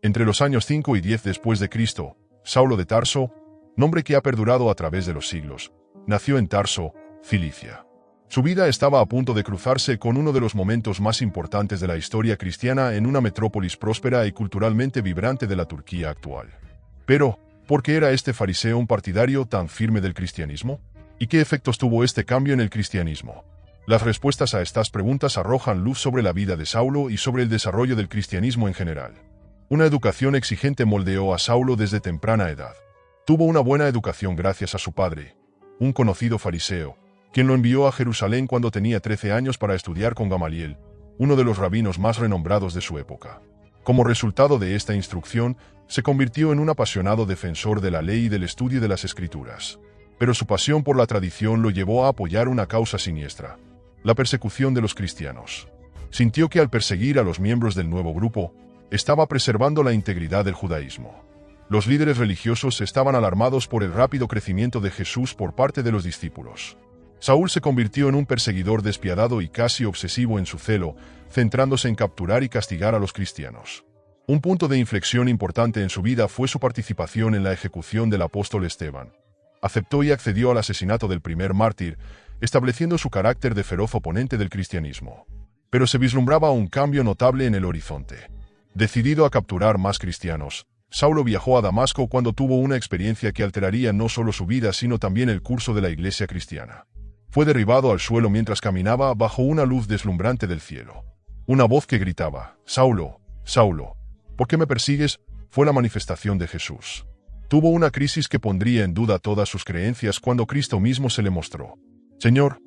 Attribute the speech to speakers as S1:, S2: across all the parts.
S1: Entre los años 5 y 10 después de Cristo, Saulo de Tarso, nombre que ha perdurado a través de los siglos, nació en Tarso, Cilicia. Su vida estaba a punto de cruzarse con uno de los momentos más importantes de la historia cristiana en una metrópolis próspera y culturalmente vibrante de la Turquía actual. Pero, ¿por qué era este fariseo un partidario tan firme del cristianismo? ¿Y qué efectos tuvo este cambio en el cristianismo? Las respuestas a estas preguntas arrojan luz sobre la vida de Saulo y sobre el desarrollo del cristianismo en general. Una educación exigente moldeó a Saulo desde temprana edad. Tuvo una buena educación gracias a su padre, un conocido fariseo, quien lo envió a Jerusalén cuando tenía 13 años para estudiar con Gamaliel, uno de los rabinos más renombrados de su época. Como resultado de esta instrucción, se convirtió en un apasionado defensor de la ley y del estudio de las Escrituras. Pero su pasión por la tradición lo llevó a apoyar una causa siniestra: la persecución de los cristianos. Sintió que al perseguir a los miembros del nuevo grupo, estaba preservando la integridad del judaísmo. Los líderes religiosos estaban alarmados por el rápido crecimiento de Jesús por parte de los discípulos. Saúl se convirtió en un perseguidor despiadado y casi obsesivo en su celo, centrándose en capturar y castigar a los cristianos. Un punto de inflexión importante en su vida fue su participación en la ejecución del apóstol Esteban. Aceptó y accedió al asesinato del primer mártir, estableciendo su carácter de feroz oponente del cristianismo. Pero se vislumbraba un cambio notable en el horizonte. Decidido a capturar más cristianos, Saulo viajó a Damasco cuando tuvo una experiencia que alteraría no solo su vida sino también el curso de la iglesia cristiana. Fue derribado al suelo mientras caminaba bajo una luz deslumbrante del cielo. Una voz que gritaba: «Saulo, Saulo, ¿por qué me persigues?», fue la manifestación de Jesús. Tuvo una crisis que pondría en duda todas sus creencias cuando Cristo mismo se le mostró. «Señor,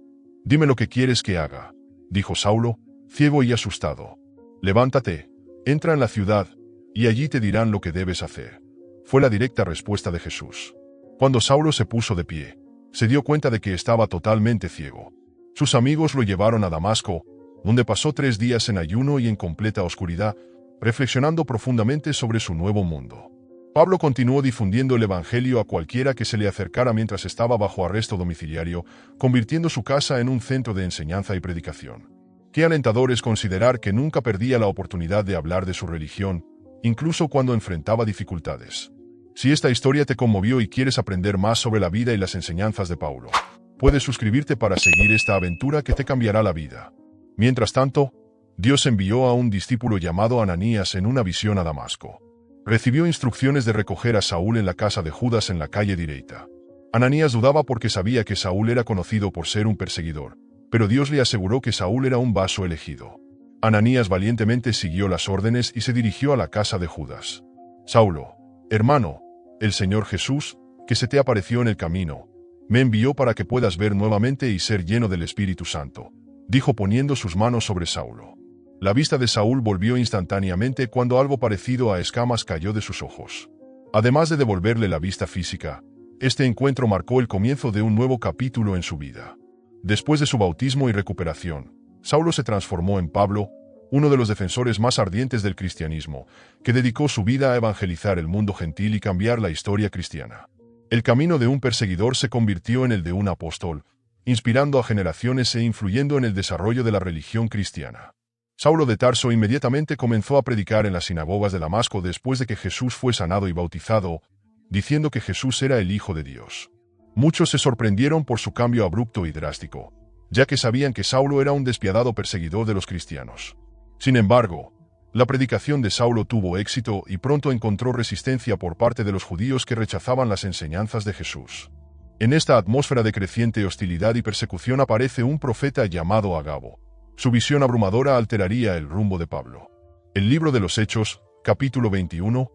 S1: dime lo que quieres que haga», dijo Saulo, ciego y asustado. «Levántate, entra en la ciudad, y allí te dirán lo que debes hacer», fue la directa respuesta de Jesús. Cuando Saulo se puso de pie, se dio cuenta de que estaba totalmente ciego. Sus amigos lo llevaron a Damasco, donde pasó 3 días en ayuno y en completa oscuridad, reflexionando profundamente sobre su nuevo mundo. Pablo continuó difundiendo el evangelio a cualquiera que se le acercara mientras estaba bajo arresto domiciliario, convirtiendo su casa en un centro de enseñanza y predicación. Qué alentador es considerar que nunca perdía la oportunidad de hablar de su religión, incluso cuando enfrentaba dificultades. Si esta historia te conmovió y quieres aprender más sobre la vida y las enseñanzas de Paulo, puedes suscribirte para seguir esta aventura que te cambiará la vida. Mientras tanto, Dios envió a un discípulo llamado Ananías en una visión a Damasco. Recibió instrucciones de recoger a Saúl en la casa de Judas en la calle Direita. Ananías dudaba porque sabía que Saúl era conocido por ser un perseguidor, pero Dios le aseguró que Saúl era un vaso elegido. Ananías valientemente siguió las órdenes y se dirigió a la casa de Judas. «Saulo, hermano, el Señor Jesús, que se te apareció en el camino, me envió para que puedas ver nuevamente y ser lleno del Espíritu Santo», dijo poniendo sus manos sobre Saulo. La vista de Saúl volvió instantáneamente cuando algo parecido a escamas cayó de sus ojos. Además de devolverle la vista física, este encuentro marcó el comienzo de un nuevo capítulo en su vida. Después de su bautismo y recuperación, Saulo se transformó en Pablo, uno de los defensores más ardientes del cristianismo, que dedicó su vida a evangelizar el mundo gentil y cambiar la historia cristiana. El camino de un perseguidor se convirtió en el de un apóstol, inspirando a generaciones e influyendo en el desarrollo de la religión cristiana. Saulo de Tarso inmediatamente comenzó a predicar en las sinagogas de Damasco después de que Jesús fue sanado y bautizado, diciendo que Jesús era el Hijo de Dios. Muchos se sorprendieron por su cambio abrupto y drástico, ya que sabían que Saulo era un despiadado perseguidor de los cristianos. Sin embargo, la predicación de Saulo tuvo éxito y pronto encontró resistencia por parte de los judíos que rechazaban las enseñanzas de Jesús. En esta atmósfera de creciente hostilidad y persecución aparece un profeta llamado Agabo. Su visión abrumadora alteraría el rumbo de Pablo. El libro de los Hechos, capítulo 21,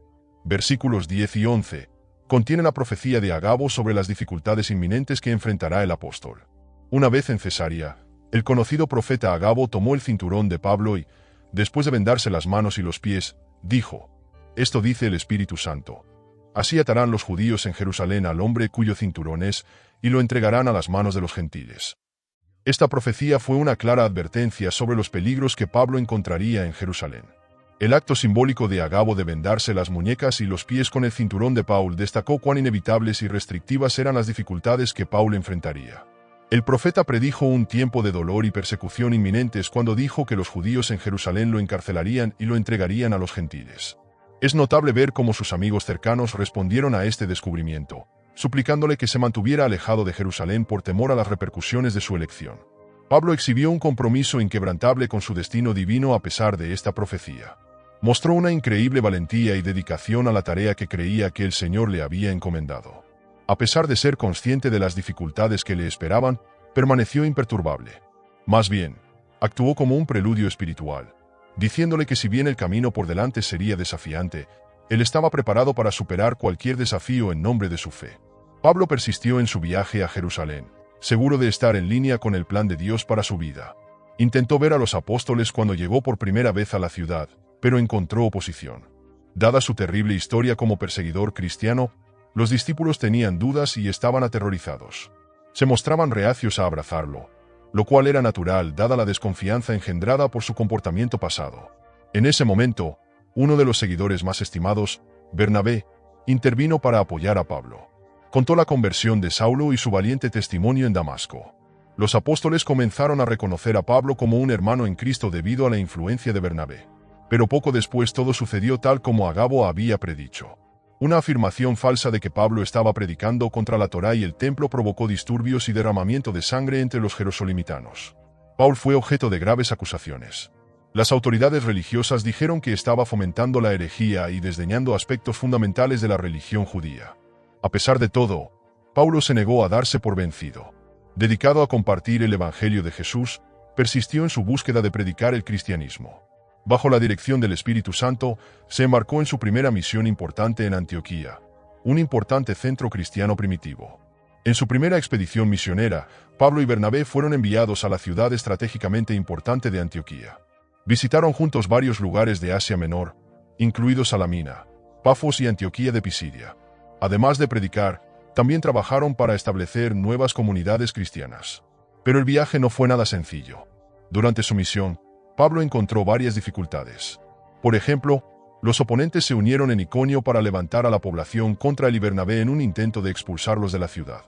S1: versículos 10 y 11, contiene la profecía de Agabo sobre las dificultades inminentes que enfrentará el apóstol. Una vez en Cesarea, el conocido profeta Agabo tomó el cinturón de Pablo y, después de vendarse las manos y los pies, dijo: «Esto dice el Espíritu Santo. Así atarán los judíos en Jerusalén al hombre cuyo cinturón es, y lo entregarán a las manos de los gentiles». Esta profecía fue una clara advertencia sobre los peligros que Pablo encontraría en Jerusalén. El acto simbólico de Agabo de vendarse las muñecas y los pies con el cinturón de Paul destacó cuán inevitables y restrictivas eran las dificultades que Paul enfrentaría. El profeta predijo un tiempo de dolor y persecución inminentes cuando dijo que los judíos en Jerusalén lo encarcelarían y lo entregarían a los gentiles. Es notable ver cómo sus amigos cercanos respondieron a este descubrimiento, suplicándole que se mantuviera alejado de Jerusalén por temor a las repercusiones de su elección. Pablo exhibió un compromiso inquebrantable con su destino divino a pesar de esta profecía. Mostró una increíble valentía y dedicación a la tarea que creía que el Señor le había encomendado. A pesar de ser consciente de las dificultades que le esperaban, permaneció imperturbable. Más bien, actuó como un preludio espiritual, diciéndole que si bien el camino por delante sería desafiante, él estaba preparado para superar cualquier desafío en nombre de su fe. Pablo persistió en su viaje a Jerusalén, seguro de estar en línea con el plan de Dios para su vida. Intentó ver a los apóstoles cuando llegó por primera vez a la ciudad, pero encontró oposición. Dada su terrible historia como perseguidor cristiano, los discípulos tenían dudas y estaban aterrorizados. Se mostraban reacios a abrazarlo, lo cual era natural dada la desconfianza engendrada por su comportamiento pasado. En ese momento, uno de los seguidores más estimados, Bernabé, intervino para apoyar a Pablo. Contó la conversión de Saulo y su valiente testimonio en Damasco. Los apóstoles comenzaron a reconocer a Pablo como un hermano en Cristo debido a la influencia de Bernabé. Pero poco después todo sucedió tal como Agabo había predicho. Una afirmación falsa de que Pablo estaba predicando contra la Torá y el templo provocó disturbios y derramamiento de sangre entre los jerosolimitanos. Pablo fue objeto de graves acusaciones. Las autoridades religiosas dijeron que estaba fomentando la herejía y desdeñando aspectos fundamentales de la religión judía. A pesar de todo, Pablo se negó a darse por vencido. Dedicado a compartir el Evangelio de Jesús, persistió en su búsqueda de predicar el cristianismo. Bajo la dirección del Espíritu Santo, se embarcó en su primera misión importante en Antioquía, un importante centro cristiano primitivo. En su primera expedición misionera, Pablo y Bernabé fueron enviados a la ciudad estratégicamente importante de Antioquía. Visitaron juntos varios lugares de Asia Menor, incluidos Salamina, Pafos y Antioquía de Pisidia. Además de predicar, también trabajaron para establecer nuevas comunidades cristianas. Pero el viaje no fue nada sencillo. Durante su misión, Pablo encontró varias dificultades. Por ejemplo, los oponentes se unieron en Iconio para levantar a la población contra él y Bernabé en un intento de expulsarlos de la ciudad.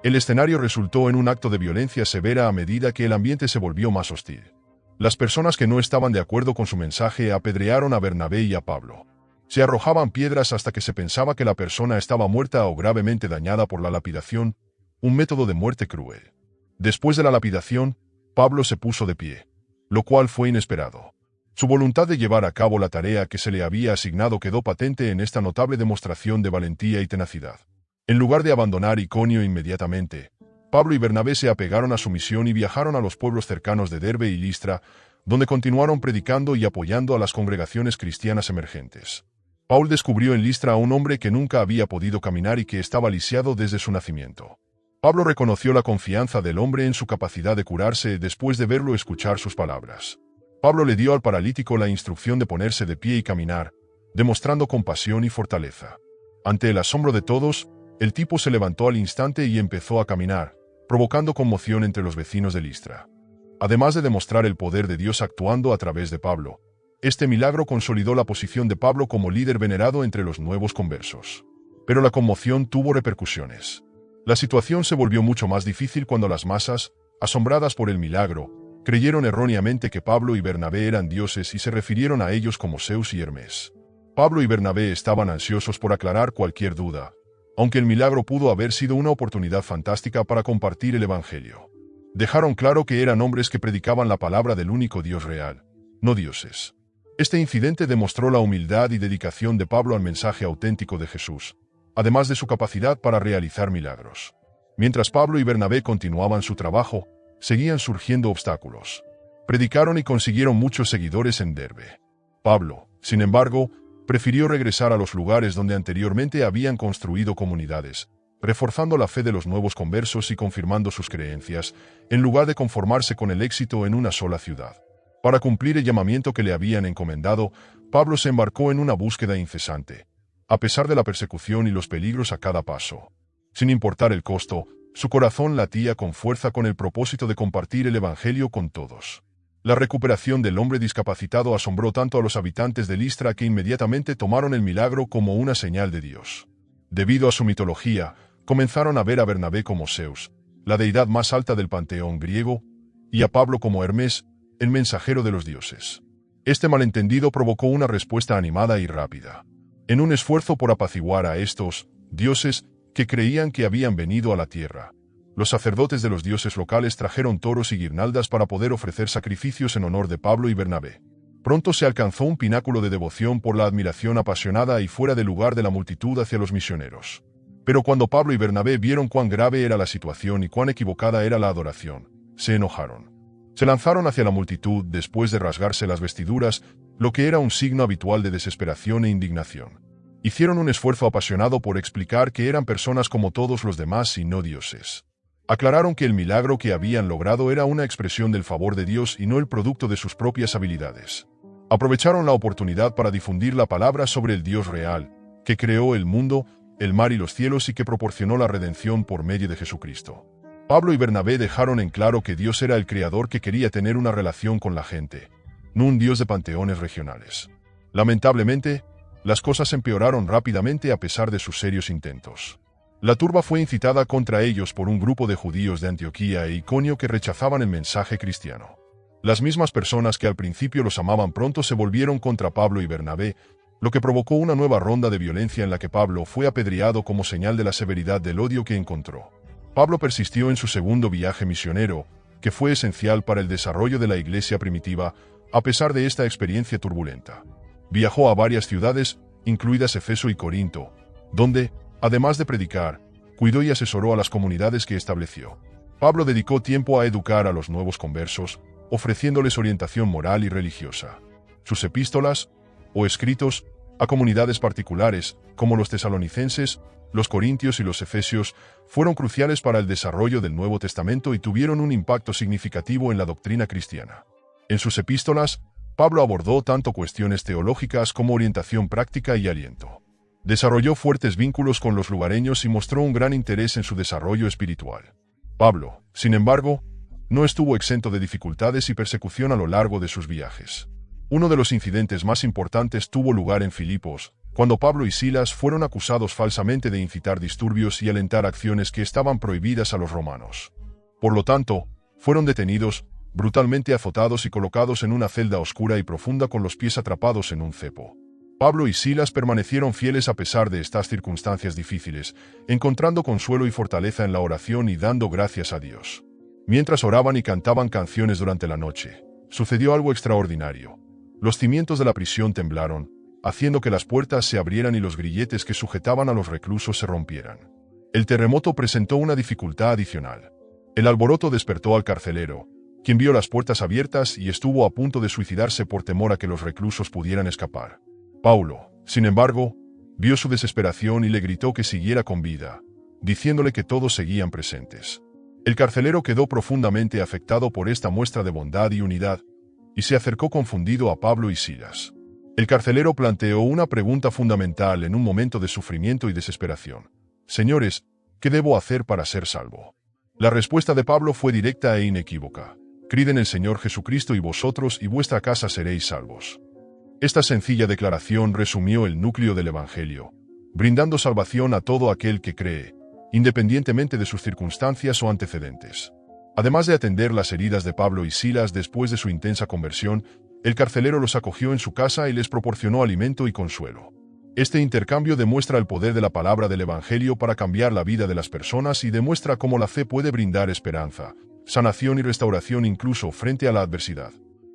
S1: El escenario resultó en un acto de violencia severa a medida que el ambiente se volvió más hostil. Las personas que no estaban de acuerdo con su mensaje apedrearon a Bernabé y a Pablo. Se arrojaban piedras hasta que se pensaba que la persona estaba muerta o gravemente dañada por la lapidación, un método de muerte cruel. Después de la lapidación, Pablo se puso de pie, lo cual fue inesperado. Su voluntad de llevar a cabo la tarea que se le había asignado quedó patente en esta notable demostración de valentía y tenacidad. En lugar de abandonar Iconio inmediatamente, Pablo y Bernabé se apegaron a su misión y viajaron a los pueblos cercanos de Derbe y Listra, donde continuaron predicando y apoyando a las congregaciones cristianas emergentes. Pablo descubrió en Listra a un hombre que nunca había podido caminar y que estaba lisiado desde su nacimiento. Pablo reconoció la confianza del hombre en su capacidad de curarse después de verlo escuchar sus palabras. Pablo le dio al paralítico la instrucción de ponerse de pie y caminar, demostrando compasión y fortaleza. Ante el asombro de todos, el tipo se levantó al instante y empezó a caminar, provocando conmoción entre los vecinos de Listra. Además de demostrar el poder de Dios actuando a través de Pablo, este milagro consolidó la posición de Pablo como líder venerado entre los nuevos conversos. Pero la conmoción tuvo repercusiones. La situación se volvió mucho más difícil cuando las masas, asombradas por el milagro, creyeron erróneamente que Pablo y Bernabé eran dioses y se refirieron a ellos como Zeus y Hermes. Pablo y Bernabé estaban ansiosos por aclarar cualquier duda, aunque el milagro pudo haber sido una oportunidad fantástica para compartir el Evangelio. Dejaron claro que eran hombres que predicaban la palabra del único Dios real, no dioses. Este incidente demostró la humildad y dedicación de Pablo al mensaje auténtico de Jesús, además de su capacidad para realizar milagros. Mientras Pablo y Bernabé continuaban su trabajo, seguían surgiendo obstáculos. Predicaron y consiguieron muchos seguidores en Derbe. Pablo, sin embargo, prefirió regresar a los lugares donde anteriormente habían construido comunidades, reforzando la fe de los nuevos conversos y confirmando sus creencias, en lugar de conformarse con el éxito en una sola ciudad. Para cumplir el llamamiento que le habían encomendado, Pablo se embarcó en una búsqueda incesante, a pesar de la persecución y los peligros a cada paso. Sin importar el costo, su corazón latía con fuerza con el propósito de compartir el Evangelio con todos. La recuperación del hombre discapacitado asombró tanto a los habitantes de Listra que inmediatamente tomaron el milagro como una señal de Dios. Debido a su mitología, comenzaron a ver a Bernabé como Zeus, la deidad más alta del panteón griego, y a Pablo como Hermes, el mensajero de los dioses. Este malentendido provocó una respuesta animada y rápida. en un esfuerzo por apaciguar a estos dioses que creían que habían venido a la tierra. Los sacerdotes de los dioses locales trajeron toros y guirnaldas para poder ofrecer sacrificios en honor de Pablo y Bernabé. Pronto se alcanzó un pináculo de devoción por la admiración apasionada y fuera de lugar de la multitud hacia los misioneros. Pero cuando Pablo y Bernabé vieron cuán grave era la situación y cuán equivocada era la adoración, se enojaron. Se lanzaron hacia la multitud después de rasgarse las vestiduras, lo que era un signo habitual de desesperación e indignación. Hicieron un esfuerzo apasionado por explicar que eran personas como todos los demás y no dioses. Aclararon que el milagro que habían logrado era una expresión del favor de Dios y no el producto de sus propias habilidades. Aprovecharon la oportunidad para difundir la palabra sobre el Dios real, que creó el mundo, el mar y los cielos y que proporcionó la redención por medio de Jesucristo. Pablo y Bernabé dejaron en claro que Dios era el creador que quería tener una relación con la gente, no un Dios de panteones regionales. Lamentablemente, las cosas empeoraron rápidamente a pesar de sus serios intentos. La turba fue incitada contra ellos por un grupo de judíos de Antioquía e Iconio que rechazaban el mensaje cristiano. Las mismas personas que al principio los amaban pronto se volvieron contra Pablo y Bernabé, lo que provocó una nueva ronda de violencia en la que Pablo fue apedreado como señal de la severidad del odio que encontró. Pablo persistió en su segundo viaje misionero, que fue esencial para el desarrollo de la iglesia primitiva, a pesar de esta experiencia turbulenta. Viajó a varias ciudades, incluidas Efeso y Corinto, donde, además de predicar, cuidó y asesoró a las comunidades que estableció. Pablo dedicó tiempo a educar a los nuevos conversos, ofreciéndoles orientación moral y religiosa. Sus epístolas, o escritos, a comunidades particulares, como los tesalonicenses, los corintios y los efesios, fueron cruciales para el desarrollo del Nuevo Testamento y tuvieron un impacto significativo en la doctrina cristiana. En sus epístolas, Pablo abordó tanto cuestiones teológicas como orientación práctica y aliento. Desarrolló fuertes vínculos con los lugareños y mostró un gran interés en su desarrollo espiritual. Pablo, sin embargo, no estuvo exento de dificultades y persecución a lo largo de sus viajes. Uno de los incidentes más importantes tuvo lugar en Filipos, cuando Pablo y Silas fueron acusados falsamente de incitar disturbios y alentar acciones que estaban prohibidas a los romanos. Por lo tanto, fueron detenidos, brutalmente azotados y colocados en una celda oscura y profunda con los pies atrapados en un cepo. Pablo y Silas permanecieron fieles a pesar de estas circunstancias difíciles, encontrando consuelo y fortaleza en la oración y dando gracias a Dios. Mientras oraban y cantaban canciones durante la noche, sucedió algo extraordinario. Los cimientos de la prisión temblaron, haciendo que las puertas se abrieran y los grilletes que sujetaban a los reclusos se rompieran. El terremoto presentó una dificultad adicional. El alboroto despertó al carcelero, quien vio las puertas abiertas y estuvo a punto de suicidarse por temor a que los reclusos pudieran escapar. Pablo, sin embargo, vio su desesperación y le gritó que siguiera con vida, diciéndole que todos seguían presentes. El carcelero quedó profundamente afectado por esta muestra de bondad y unidad, y se acercó confundido a Pablo y Silas. El carcelero planteó una pregunta fundamental en un momento de sufrimiento y desesperación. Señores, ¿qué debo hacer para ser salvo? La respuesta de Pablo fue directa e inequívoca. Creed en el Señor Jesucristo y vosotros y vuestra casa seréis salvos. Esta sencilla declaración resumió el núcleo del Evangelio, brindando salvación a todo aquel que cree, independientemente de sus circunstancias o antecedentes. Además de atender las heridas de Pablo y Silas después de su intensa conversión, el carcelero los acogió en su casa y les proporcionó alimento y consuelo. Este intercambio demuestra el poder de la palabra del Evangelio para cambiar la vida de las personas y demuestra cómo la fe puede brindar esperanza, sanación y restauración incluso frente a la adversidad.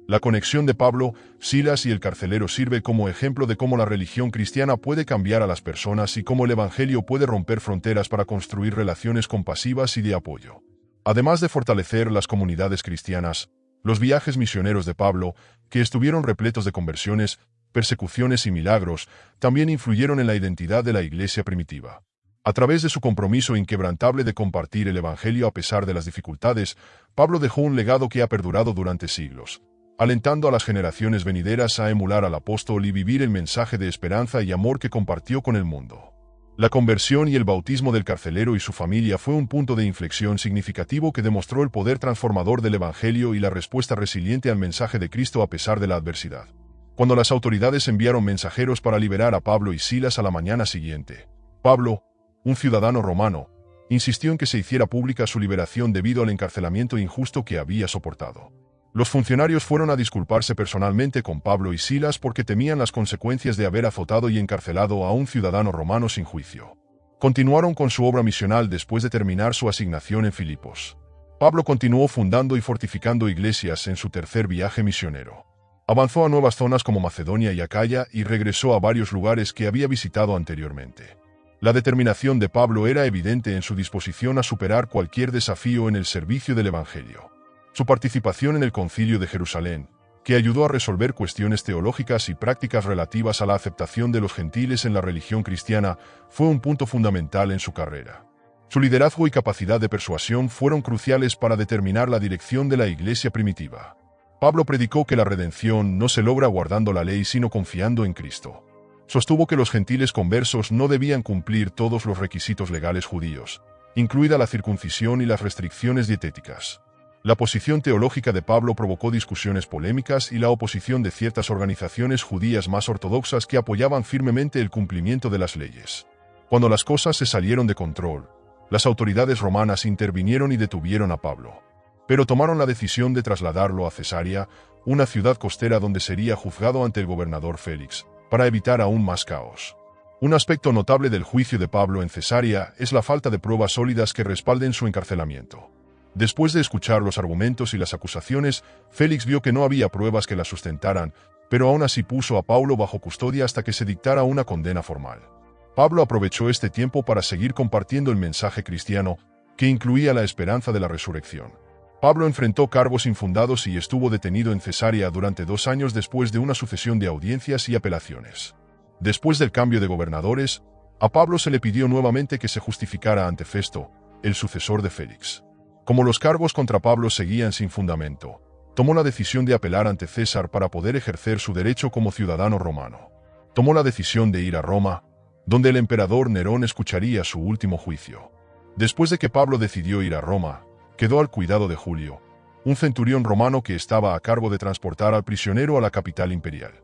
S1: La conexión de Pablo, Silas y el carcelero sirve como ejemplo de cómo la religión cristiana puede cambiar a las personas y cómo el Evangelio puede romper fronteras para construir relaciones compasivas y de apoyo. Además de fortalecer las comunidades cristianas, los viajes misioneros de Pablo, que estuvieron repletos de conversiones, persecuciones y milagros, también influyeron en la identidad de la iglesia primitiva. A través de su compromiso inquebrantable de compartir el Evangelio a pesar de las dificultades, Pablo dejó un legado que ha perdurado durante siglos, alentando a las generaciones venideras a emular al apóstol y vivir el mensaje de esperanza y amor que compartió con el mundo. La conversión y el bautismo del carcelero y su familia fue un punto de inflexión significativo que demostró el poder transformador del Evangelio y la respuesta resiliente al mensaje de Cristo a pesar de la adversidad. Cuando las autoridades enviaron mensajeros para liberar a Pablo y Silas a la mañana siguiente, Pablo, un ciudadano romano, insistió en que se hiciera pública su liberación debido al encarcelamiento injusto que había soportado. Los funcionarios fueron a disculparse personalmente con Pablo y Silas porque temían las consecuencias de haber azotado y encarcelado a un ciudadano romano sin juicio. Continuaron con su obra misional después de terminar su asignación en Filipos. Pablo continuó fundando y fortificando iglesias en su tercer viaje misionero. Avanzó a nuevas zonas como Macedonia y Acaya y regresó a varios lugares que había visitado anteriormente. La determinación de Pablo era evidente en su disposición a superar cualquier desafío en el servicio del Evangelio. Su participación en el Concilio de Jerusalén, que ayudó a resolver cuestiones teológicas y prácticas relativas a la aceptación de los gentiles en la religión cristiana, fue un punto fundamental en su carrera. Su liderazgo y capacidad de persuasión fueron cruciales para determinar la dirección de la iglesia primitiva. Pablo predicó que la redención no se logra guardando la ley sino confiando en Cristo. Sostuvo que los gentiles conversos no debían cumplir todos los requisitos legales judíos, incluida la circuncisión y las restricciones dietéticas. La posición teológica de Pablo provocó discusiones polémicas y la oposición de ciertas organizaciones judías más ortodoxas que apoyaban firmemente el cumplimiento de las leyes. Cuando las cosas se salieron de control, las autoridades romanas intervinieron y detuvieron a Pablo, pero tomaron la decisión de trasladarlo a Cesarea, una ciudad costera donde sería juzgado ante el gobernador Félix, para evitar aún más caos. Un aspecto notable del juicio de Pablo en Cesarea es la falta de pruebas sólidas que respalden su encarcelamiento. Después de escuchar los argumentos y las acusaciones, Félix vio que no había pruebas que la sustentaran, pero aún así puso a Pablo bajo custodia hasta que se dictara una condena formal. Pablo aprovechó este tiempo para seguir compartiendo el mensaje cristiano, que incluía la esperanza de la resurrección. Pablo enfrentó cargos infundados y estuvo detenido en Cesarea durante 2 años después de una sucesión de audiencias y apelaciones. Después del cambio de gobernadores, a Pablo se le pidió nuevamente que se justificara ante Festo, el sucesor de Félix. Como los cargos contra Pablo seguían sin fundamento, tomó la decisión de apelar ante César para poder ejercer su derecho como ciudadano romano. Tomó la decisión de ir a Roma, donde el emperador Nerón escucharía su último juicio. Después de que Pablo decidió ir a Roma, quedó al cuidado de Julio, un centurión romano que estaba a cargo de transportar al prisionero a la capital imperial.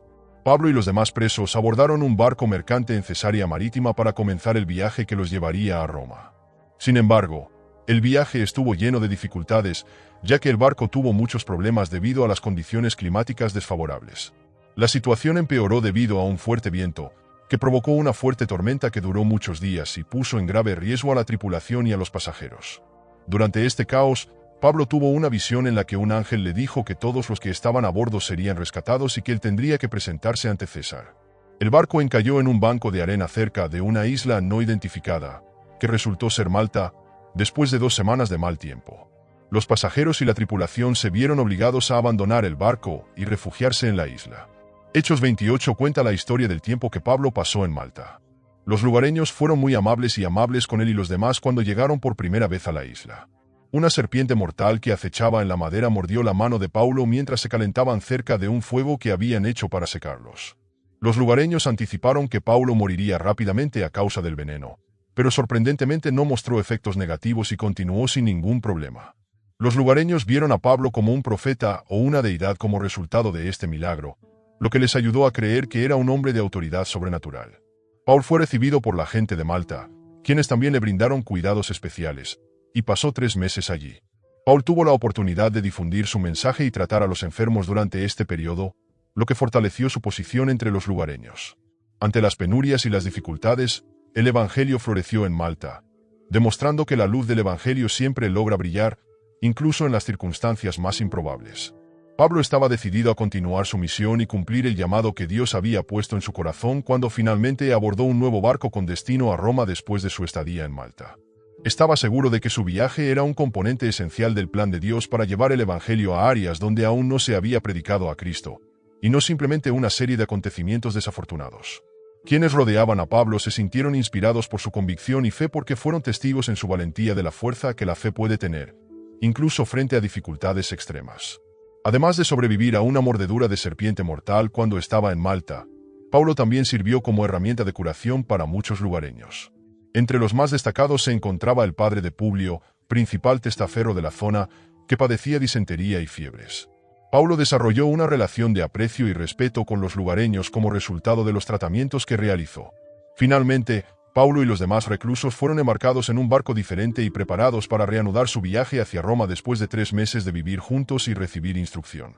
S1: Pablo y los demás presos abordaron un barco mercante en Cesarea Marítima para comenzar el viaje que los llevaría a Roma. Sin embargo, el viaje estuvo lleno de dificultades, ya que el barco tuvo muchos problemas debido a las condiciones climáticas desfavorables. La situación empeoró debido a un fuerte viento, que provocó una fuerte tormenta que duró muchos días y puso en grave riesgo a la tripulación y a los pasajeros. Durante este caos, Pablo tuvo una visión en la que un ángel le dijo que todos los que estaban a bordo serían rescatados y que él tendría que presentarse ante César. El barco encalló en un banco de arena cerca de una isla no identificada, que resultó ser Malta, después de 2 semanas de mal tiempo. Los pasajeros y la tripulación se vieron obligados a abandonar el barco y refugiarse en la isla. Hechos 28 cuenta la historia del tiempo que Pablo pasó en Malta. Los lugareños fueron muy amables con él y los demás cuando llegaron por primera vez a la isla. Una serpiente mortal que acechaba en la madera mordió la mano de Pablo mientras se calentaban cerca de un fuego que habían hecho para secarlos. Los lugareños anticiparon que Pablo moriría rápidamente a causa del veneno, pero sorprendentemente no mostró efectos negativos y continuó sin ningún problema. Los lugareños vieron a Pablo como un profeta o una deidad como resultado de este milagro, lo que les ayudó a creer que era un hombre de autoridad sobrenatural. Pablo fue recibido por la gente de Malta, quienes también le brindaron cuidados especiales, y pasó 3 meses allí. Pablo tuvo la oportunidad de difundir su mensaje y tratar a los enfermos durante este periodo, lo que fortaleció su posición entre los lugareños. Ante las penurias y las dificultades, el Evangelio floreció en Malta, demostrando que la luz del Evangelio siempre logra brillar, incluso en las circunstancias más improbables. Pablo estaba decidido a continuar su misión y cumplir el llamado que Dios había puesto en su corazón cuando finalmente abordó un nuevo barco con destino a Roma después de su estadía en Malta. Estaba seguro de que su viaje era un componente esencial del plan de Dios para llevar el Evangelio a áreas donde aún no se había predicado a Cristo, y no simplemente una serie de acontecimientos desafortunados. Quienes rodeaban a Pablo se sintieron inspirados por su convicción y fe porque fueron testigos en su valentía de la fuerza que la fe puede tener, incluso frente a dificultades extremas. Además de sobrevivir a una mordedura de serpiente mortal cuando estaba en Malta, Pablo también sirvió como herramienta de curación para muchos lugareños. Entre los más destacados se encontraba el padre de Publio, principal testaferro de la zona, que padecía disentería y fiebres. Pablo desarrolló una relación de aprecio y respeto con los lugareños como resultado de los tratamientos que realizó. Finalmente, Pablo y los demás reclusos fueron embarcados en un barco diferente y preparados para reanudar su viaje hacia Roma después de 3 meses de vivir juntos y recibir instrucción.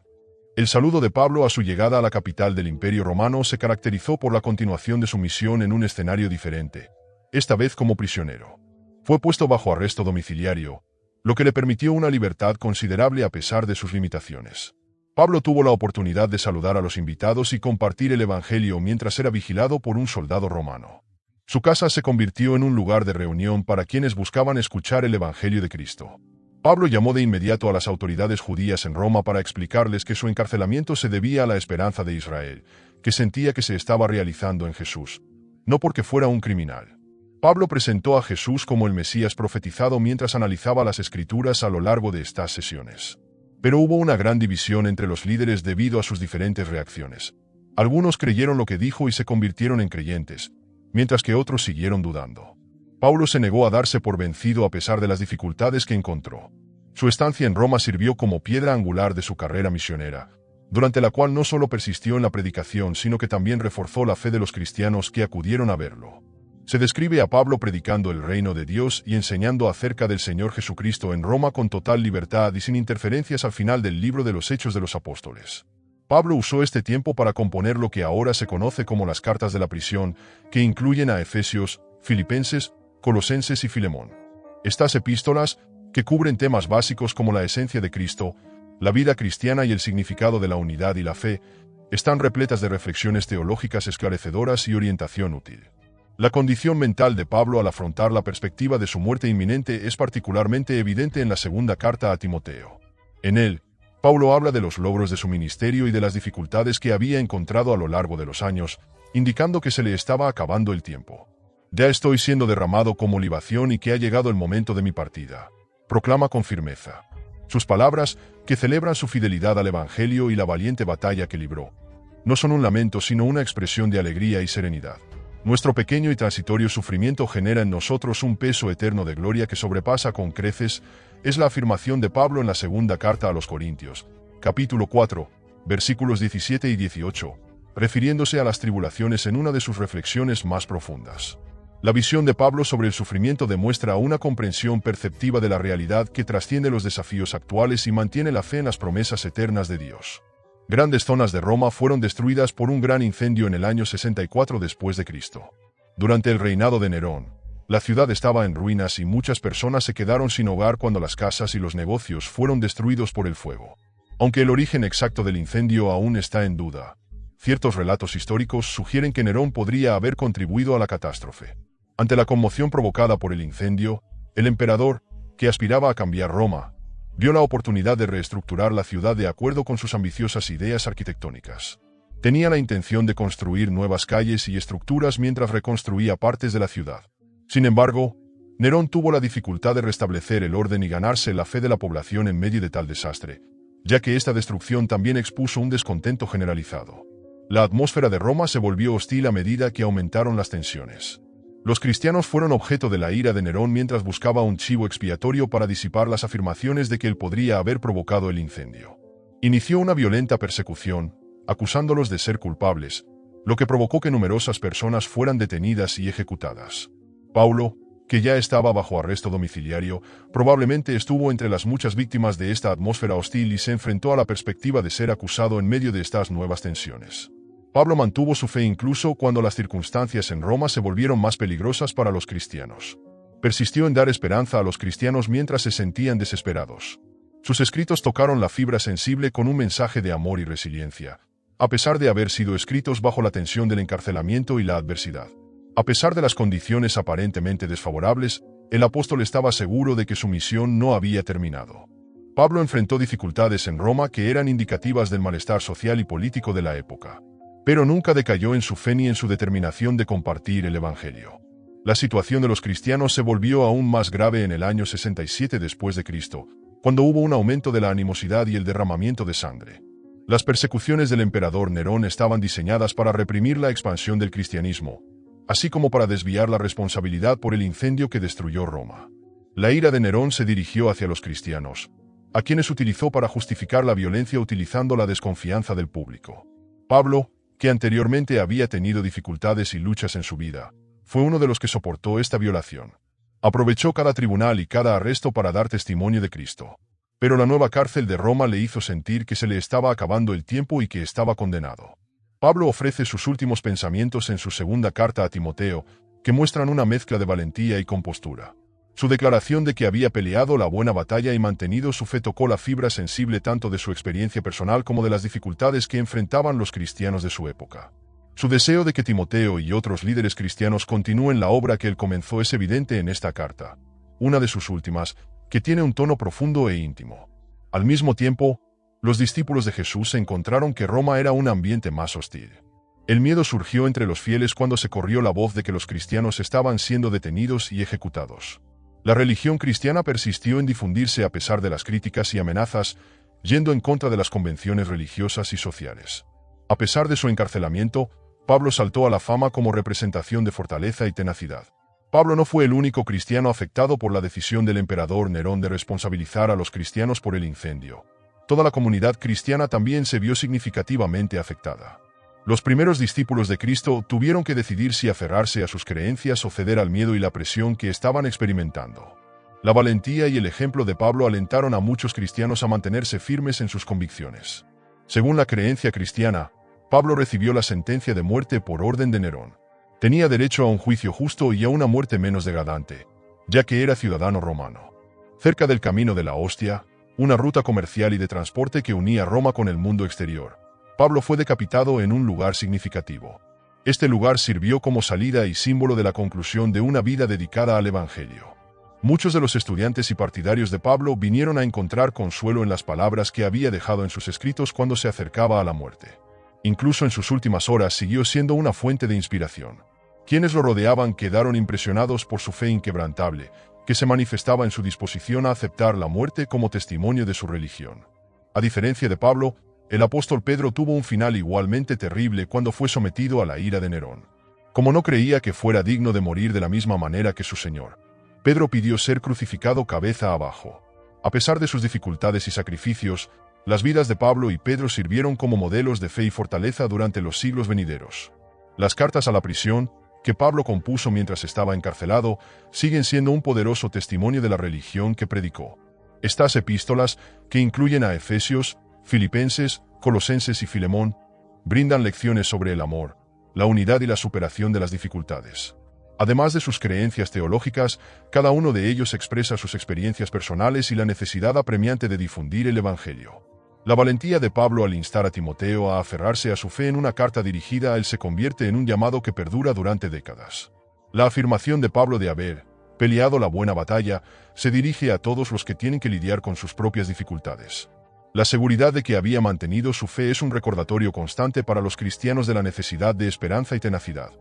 S1: El saludo de Pablo a su llegada a la capital del Imperio Romano se caracterizó por la continuación de su misión en un escenario diferente, esta vez como prisionero. Fue puesto bajo arresto domiciliario, lo que le permitió una libertad considerable a pesar de sus limitaciones. Pablo tuvo la oportunidad de saludar a los invitados y compartir el Evangelio mientras era vigilado por un soldado romano. Su casa se convirtió en un lugar de reunión para quienes buscaban escuchar el Evangelio de Cristo. Pablo llamó de inmediato a las autoridades judías en Roma para explicarles que su encarcelamiento se debía a la esperanza de Israel, que sentía que se estaba realizando en Jesús, no porque fuera un criminal. Pablo presentó a Jesús como el Mesías profetizado mientras analizaba las Escrituras a lo largo de estas sesiones. Pero hubo una gran división entre los líderes debido a sus diferentes reacciones. Algunos creyeron lo que dijo y se convirtieron en creyentes, mientras que otros siguieron dudando. Pablo se negó a darse por vencido a pesar de las dificultades que encontró. Su estancia en Roma sirvió como piedra angular de su carrera misionera, durante la cual no solo persistió en la predicación, sino que también reforzó la fe de los cristianos que acudieron a verlo. Se describe a Pablo predicando el reino de Dios y enseñando acerca del Señor Jesucristo en Roma con total libertad y sin interferencias al final del libro de los Hechos de los Apóstoles. Pablo usó este tiempo para componer lo que ahora se conoce como las cartas de la prisión, que incluyen a Efesios, Filipenses, Colosenses y Filemón. Estas epístolas, que cubren temas básicos como la esencia de Cristo, la vida cristiana y el significado de la unidad y la fe, están repletas de reflexiones teológicas esclarecedoras y orientación útil. La condición mental de Pablo al afrontar la perspectiva de su muerte inminente es particularmente evidente en la segunda carta a Timoteo. En él, Pablo habla de los logros de su ministerio y de las dificultades que había encontrado a lo largo de los años, indicando que se le estaba acabando el tiempo. Ya estoy siendo derramado como libación y que ha llegado el momento de mi partida, proclama con firmeza. Sus palabras, que celebran su fidelidad al Evangelio y la valiente batalla que libró, no son un lamento sino una expresión de alegría y serenidad. Nuestro pequeño y transitorio sufrimiento genera en nosotros un peso eterno de gloria que sobrepasa con creces, es la afirmación de Pablo en la segunda carta a los Corintios, capítulo 4, versículos 17 y 18, refiriéndose a las tribulaciones en una de sus reflexiones más profundas. La visión de Pablo sobre el sufrimiento demuestra una comprensión perceptiva de la realidad que trasciende los desafíos actuales y mantiene la fe en las promesas eternas de Dios. Grandes zonas de Roma fueron destruidas por un gran incendio en el año 64 después de Cristo. Durante el reinado de Nerón, la ciudad estaba en ruinas y muchas personas se quedaron sin hogar cuando las casas y los negocios fueron destruidos por el fuego. Aunque el origen exacto del incendio aún está en duda, ciertos relatos históricos sugieren que Nerón podría haber contribuido a la catástrofe. Ante la conmoción provocada por el incendio, el emperador, que aspiraba a cambiar Roma, vio la oportunidad de reestructurar la ciudad de acuerdo con sus ambiciosas ideas arquitectónicas. Tenía la intención de construir nuevas calles y estructuras mientras reconstruía partes de la ciudad. Sin embargo, Nerón tuvo la dificultad de restablecer el orden y ganarse la fe de la población en medio de tal desastre, ya que esta destrucción también expuso un descontento generalizado. La atmósfera de Roma se volvió hostil a medida que aumentaron las tensiones. Los cristianos fueron objeto de la ira de Nerón mientras buscaba un chivo expiatorio para disipar las afirmaciones de que él podría haber provocado el incendio. Inició una violenta persecución, acusándolos de ser culpables, lo que provocó que numerosas personas fueran detenidas y ejecutadas. Pablo, que ya estaba bajo arresto domiciliario, probablemente estuvo entre las muchas víctimas de esta atmósfera hostil y se enfrentó a la perspectiva de ser acusado en medio de estas nuevas tensiones. Pablo mantuvo su fe incluso cuando las circunstancias en Roma se volvieron más peligrosas para los cristianos. Persistió en dar esperanza a los cristianos mientras se sentían desesperados. Sus escritos tocaron la fibra sensible con un mensaje de amor y resiliencia, a pesar de haber sido escritos bajo la tensión del encarcelamiento y la adversidad. A pesar de las condiciones aparentemente desfavorables, el apóstol estaba seguro de que su misión no había terminado. Pablo enfrentó dificultades en Roma que eran indicativas del malestar social y político de la época. Pero nunca decayó en su fe ni en su determinación de compartir el Evangelio. La situación de los cristianos se volvió aún más grave en el año 67 después de Cristo, cuando hubo un aumento de la animosidad y el derramamiento de sangre. Las persecuciones del emperador Nerón estaban diseñadas para reprimir la expansión del cristianismo, así como para desviar la responsabilidad por el incendio que destruyó Roma. La ira de Nerón se dirigió hacia los cristianos, a quienes utilizó para justificar la violencia utilizando la desconfianza del público. Pablo, que anteriormente había tenido dificultades y luchas en su vida, fue uno de los que soportó esta violación. Aprovechó cada tribunal y cada arresto para dar testimonio de Cristo. Pero la nueva cárcel de Roma le hizo sentir que se le estaba acabando el tiempo y que estaba condenado. Pablo ofrece sus últimos pensamientos en su segunda carta a Timoteo, que muestran una mezcla de valentía y compostura. Su declaración de que había peleado la buena batalla y mantenido su fe tocó la fibra sensible tanto de su experiencia personal como de las dificultades que enfrentaban los cristianos de su época. Su deseo de que Timoteo y otros líderes cristianos continúen la obra que él comenzó es evidente en esta carta, una de sus últimas, que tiene un tono profundo e íntimo. Al mismo tiempo, los discípulos de Jesús encontraron que Roma era un ambiente más hostil. El miedo surgió entre los fieles cuando se corrió la voz de que los cristianos estaban siendo detenidos y ejecutados. La religión cristiana persistió en difundirse a pesar de las críticas y amenazas, yendo en contra de las convenciones religiosas y sociales. A pesar de su encarcelamiento, Pablo saltó a la fama como representación de fortaleza y tenacidad. Pablo no fue el único cristiano afectado por la decisión del emperador Nerón de responsabilizar a los cristianos por el incendio. Toda la comunidad cristiana también se vio significativamente afectada. Los primeros discípulos de Cristo tuvieron que decidir si aferrarse a sus creencias o ceder al miedo y la presión que estaban experimentando. La valentía y el ejemplo de Pablo alentaron a muchos cristianos a mantenerse firmes en sus convicciones. Según la creencia cristiana, Pablo recibió la sentencia de muerte por orden de Nerón. Tenía derecho a un juicio justo y a una muerte menos degradante, ya que era ciudadano romano. Cerca del Camino de la Hostia, una ruta comercial y de transporte que unía Roma con el mundo exterior, Pablo fue decapitado en un lugar significativo. Este lugar sirvió como salida y símbolo de la conclusión de una vida dedicada al Evangelio. Muchos de los estudiantes y partidarios de Pablo vinieron a encontrar consuelo en las palabras que había dejado en sus escritos cuando se acercaba a la muerte. Incluso en sus últimas horas siguió siendo una fuente de inspiración. Quienes lo rodeaban quedaron impresionados por su fe inquebrantable, que se manifestaba en su disposición a aceptar la muerte como testimonio de su religión. A diferencia de Pablo, el apóstol Pedro tuvo un final igualmente terrible cuando fue sometido a la ira de Nerón. Como no creía que fuera digno de morir de la misma manera que su Señor, Pedro pidió ser crucificado cabeza abajo. A pesar de sus dificultades y sacrificios, las vidas de Pablo y Pedro sirvieron como modelos de fe y fortaleza durante los siglos venideros. Las cartas a la prisión, que Pablo compuso mientras estaba encarcelado, siguen siendo un poderoso testimonio de la religión que predicó. Estas epístolas, que incluyen a Efesios, Filipenses, Colosenses y Filemón, brindan lecciones sobre el amor, la unidad y la superación de las dificultades. Además de sus creencias teológicas, cada uno de ellos expresa sus experiencias personales y la necesidad apremiante de difundir el Evangelio. La valentía de Pablo al instar a Timoteo a aferrarse a su fe en una carta dirigida a él se convierte en un llamado que perdura durante décadas. La afirmación de Pablo de haber peleado la buena batalla se dirige a todos los que tienen que lidiar con sus propias dificultades. La seguridad de que había mantenido su fe es un recordatorio constante para los cristianos de la necesidad de esperanza y tenacidad.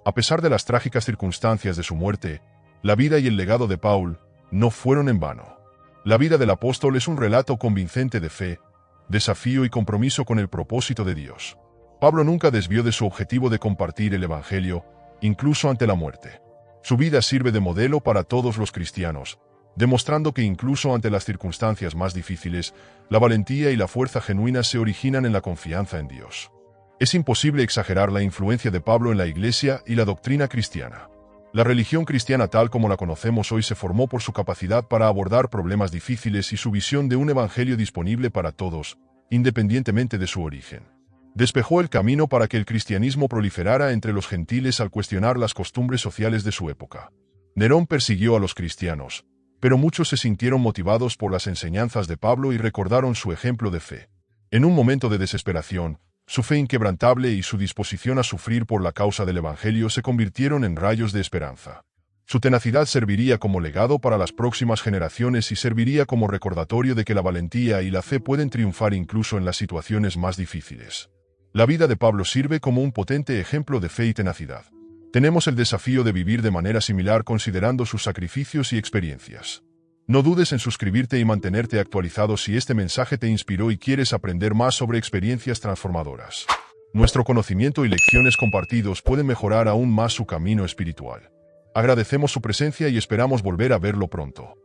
S1: A pesar de las trágicas circunstancias de su muerte, la vida y el legado de Paul no fueron en vano. La vida del apóstol es un relato convincente de fe, desafío y compromiso con el propósito de Dios. Pablo nunca desvió de su objetivo de compartir el Evangelio, incluso ante la muerte. Su vida sirve de modelo para todos los cristianos, demostrando que incluso ante las circunstancias más difíciles, la valentía y la fuerza genuina se originan en la confianza en Dios. Es imposible exagerar la influencia de Pablo en la Iglesia y la doctrina cristiana. La religión cristiana tal como la conocemos hoy se formó por su capacidad para abordar problemas difíciles y su visión de un evangelio disponible para todos, independientemente de su origen. Despejó el camino para que el cristianismo proliferara entre los gentiles al cuestionar las costumbres sociales de su época. Nerón persiguió a los cristianos, pero muchos se sintieron motivados por las enseñanzas de Pablo y recordaron su ejemplo de fe. En un momento de desesperación, su fe inquebrantable y su disposición a sufrir por la causa del Evangelio se convirtieron en rayos de esperanza. Su tenacidad serviría como legado para las próximas generaciones y serviría como recordatorio de que la valentía y la fe pueden triunfar incluso en las situaciones más difíciles. La vida de Pablo sirve como un potente ejemplo de fe y tenacidad. Tenemos el desafío de vivir de manera similar considerando sus sacrificios y experiencias. No dudes en suscribirte y mantenerte actualizado si este mensaje te inspiró y quieres aprender más sobre experiencias transformadoras. Nuestro conocimiento y lecciones compartidos pueden mejorar aún más su camino espiritual. Agradecemos su presencia y esperamos volver a verlo pronto.